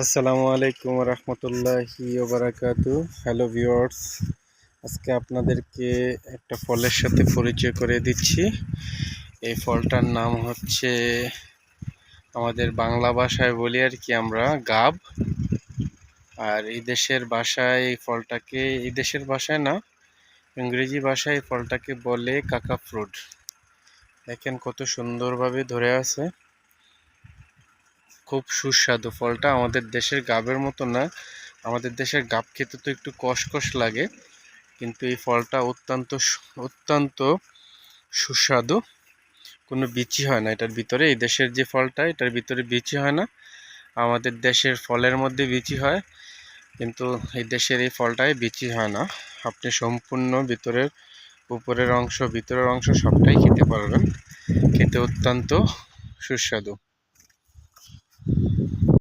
আসসালামু আলাইকুম রহমতুল্লাহি ওবারাকাতু। হ্যালো ভিউয়ার্স, আজকে আপনাদেরকে একটা ফলের সাথে পরিচয় করে দিচ্ছি। এই ফলটার নাম হচ্ছে, আমাদের বাংলা ভাষায় বলি আর কি আমরা, গাব। আর এই দেশের ভাষায় এই ফলটাকে, এই দেশের ভাষায় না, ইংরেজি ভাষায় এই ফলটাকে বলে কাকা ফ্রুট। দেখেন কত সুন্দরভাবে ধরে আছে, খুব সুস্বাদু ফলটা। আমাদের দেশের গাবের মতো না, আমাদের দেশের গাব খেতে তো একটু কষকষ লাগে, কিন্তু এই ফলটা অত্যন্ত সুস্বাদু। কোনো বিচি হয় না এটার ভিতরে। এই দেশের যে ফলটা, এটার ভিতরে বিচি হয় না। আমাদের দেশের ফলের মধ্যে বিচি হয়, কিন্তু এই দেশের এই ফলটায় বিচি হয় না। আপনি সম্পূর্ণ উপরের অংশ ভিতরের অংশ সবটাই খেতে পারবেন। খেতে অত্যন্ত সুস্বাদু।